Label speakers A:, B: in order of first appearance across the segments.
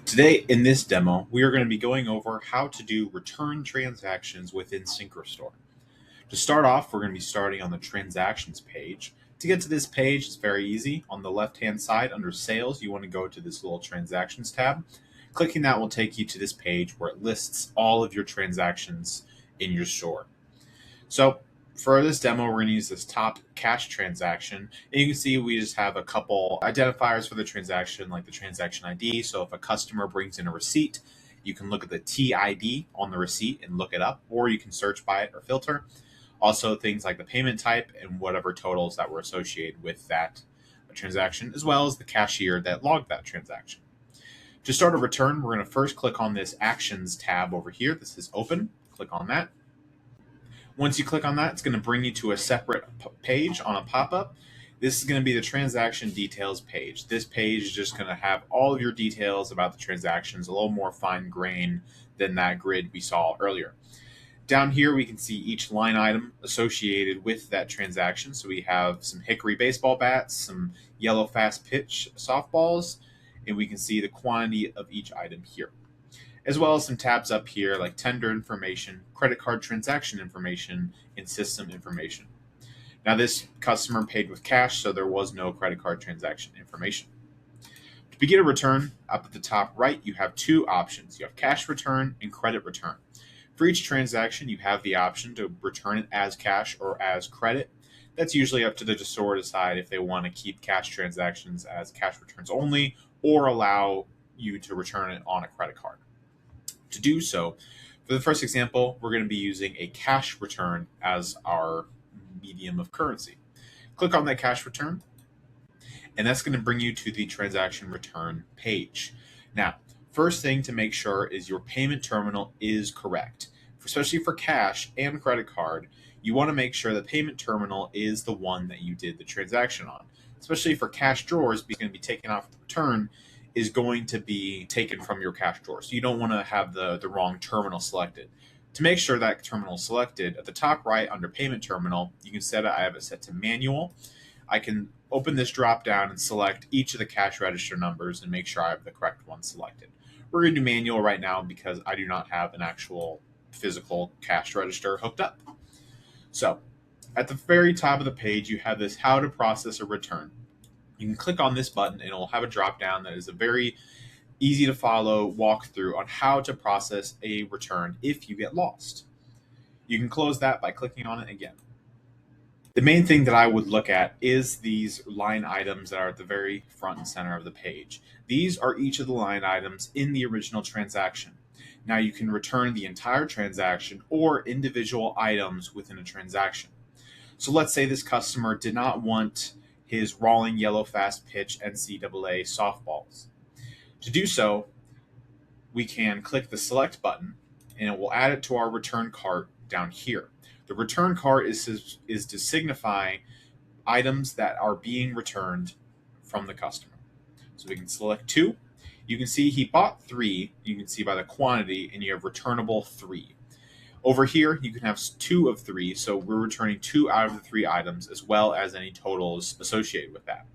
A: Today, in this demo, we are going to be going over how to do return transactions within Syncrostore. To start off, we're going to be starting on the transactions page. To get to this page, it's very easy. On the left-hand side, under sales, you want to go to this little transactions tab. Clicking that will take you to this page where it lists all of your transactions in your store. So for this demo, we're going to use this top cash transaction. And you can see we just have a couple identifiers for the transaction, like the transaction ID. So if a customer brings in a receipt, you can look at the TID on the receipt and look it up, or you can search by it or filter. Also, things like the payment type and whatever totals that were associated with that transaction, as well as the cashier that logged that transaction. To start a return, we're going to first click on this Actions tab over here. This is open. Click on that. Once you click on that, it's going to bring you to a separate page on a pop-up. This is going to be the transaction details page. This page is just going to have all of your details about the transactions, a little more fine grain than that grid we saw earlier. Down here, we can see each line item associated with that transaction. So we have some hickory baseball bats, some yellow fast pitch softballs, and we can see the quantity of each item here, as well as some tabs up here like tender information, credit card transaction information, and system information. Now this customer paid with cash, so there was no credit card transaction information. To begin a return, up at the top right, you have two options. You have cash return and credit return. For each transaction, you have the option to return it as cash or as credit. That's usually up to the store to decide if they want to keep cash transactions as cash returns only or allow you to return it on a credit card. To do so, for the first example, we're going to be using a cash return as our medium of currency. Click on that cash return, and that's going to bring you to the transaction return page. Now, first thing to make sure is your payment terminal is correct. Especially for cash and credit card, you want to make sure the payment terminal is the one that you did the transaction on. Especially for cash drawers, because it's going to be taken off the return is going to be taken from your cash drawer. So you don't want to have the wrong terminal selected. To make sure that terminal is selected, at the top right under payment terminal, you can set it, I have it set to manual. I can open this drop down and select each of the cash register numbers and make sure I have the correct one selected. We're going to do manual right now because I do not have an actual physical cash register hooked up. So at the very top of the page, you have this how to process a return. You can click on this button and it will have a drop down that is a very easy to follow walkthrough on how to process a return if you get lost. You can close that by clicking on it again. The main thing that I would look at is these line items that are at the very front and center of the page. These are each of the line items in the original transaction. Now you can return the entire transaction or individual items within a transaction. So let's say this customer did not want his Rolling Yellow Fast Pitch NCAA softballs. To do so, we can click the select button and it will add it to our return cart down here. The return cart is to signify items that are being returned from the customer. So we can select 2. You can see he bought 3. You can see by the quantity, and you have returnable 3. Over here, you can have 2 of 3, so we're returning 2 out of the 3 items, as well as any totals associated with that.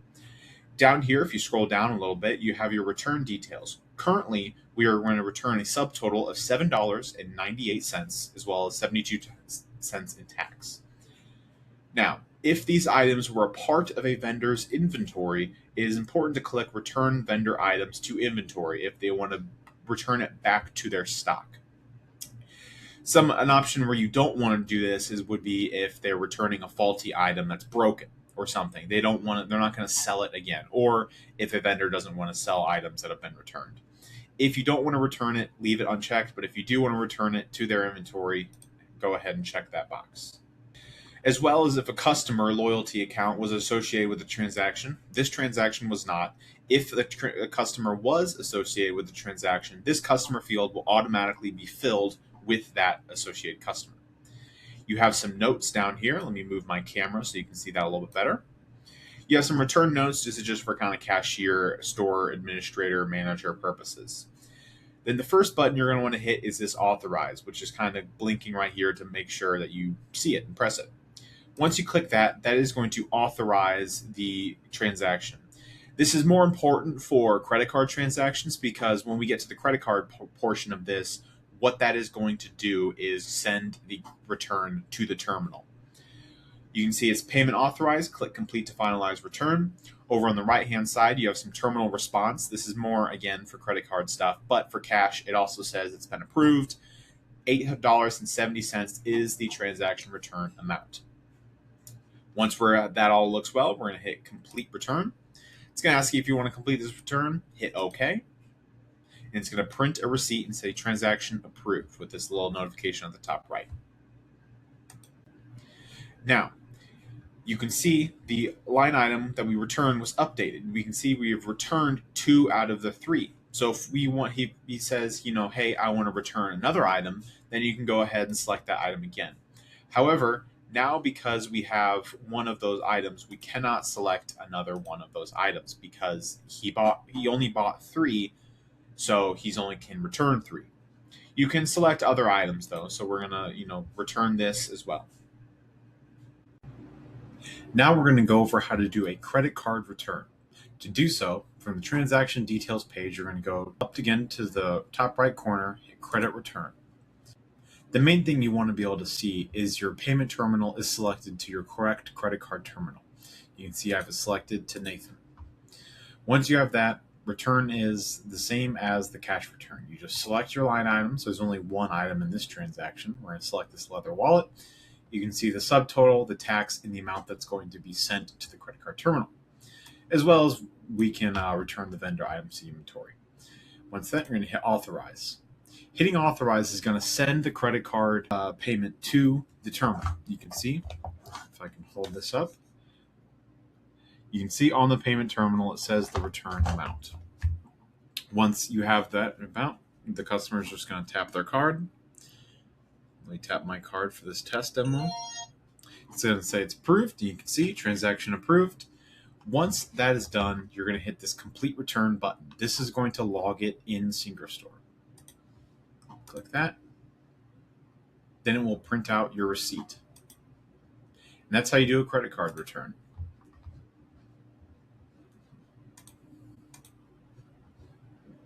A: Down here, if you scroll down a little bit, you have your return details. Currently, we are going to return a subtotal of $7.98, as well as 72 cents in tax. Now, if these items were a part of a vendor's inventory, it is important to click Return Vendor Items to Inventory if they want to return it back to their stock. An option where you don't want to do this would be if they're returning a faulty item that's broken or something. They're not going to sell it again, or if a vendor doesn't want to sell items that have been returned. If you don't want to return it, leave it unchecked, but if you do want to return it to their inventory, go ahead and check that box. As well as if a customer loyalty account was associated with the transaction. This transaction was not. If the customer was associated with the transaction, this customer field will automatically be filled with that associated customer. You have some notes down here. Let me move my camera so you can see that a little bit better. You have some return notes. This is just for kind of cashier, store administrator, manager purposes. Then the first button you're going to want to hit is this Authorize, which is kind of blinking right here to make sure that you see it and press it. Once you click that, that is going to authorize the transaction. This is more important for credit card transactions because when we get to the credit card portion of this, what that is going to do is send the return to the terminal. You can see it's payment authorized. Click complete to finalize return. Over on the right hand side, you have some terminal response. This is more, again, for credit card stuff, but for cash, it also says it's been approved. $8.70 is the transaction return amount. Once that all looks well, we're going to hit complete return. It's going to ask you if you want to complete this return. Hit OK. And it's going to print a receipt and say transaction approved with this little notification at the top right. Now, you can see the line item that we returned was updated. We can see we have returned 2 out of the 3. So if we want, he says, hey, I want to return another item, then you can go ahead and select that item again. However, now because we have one of those items, we cannot select another one of those items because he only bought 3, so he's only can return 3. You can select other items though, so we're gonna return this as well. Now we're going to go over how to do a credit card return. To do so, from the transaction details page, you're going to go up again to the top right corner, hit credit return. The main thing you want to be able to see is your payment terminal is selected to your correct credit card terminal. You can see I have it selected to Nathan. Once you have that, return is the same as the cash return. You just select your line item. So there's only one item in this transaction. We're going to select this leather wallet. You can see the subtotal, the tax, and the amount that's going to be sent to the credit card terminal. As well as we can return the vendor items to inventory. Once that, you're going to hit Authorize. Hitting Authorize is going to send the credit card payment to the terminal. You can see, if I can hold this up, you can see on the payment terminal it says the return amount. Once you have that amount, the customer is just going to tap their card. Let me tap my card for this test demo. It's going to say it's approved. You can see transaction approved. Once that is done, you're going to hit this complete return button. This is going to log it in Syncrostore. Click that. Then it will print out your receipt. And that's how you do a credit card return.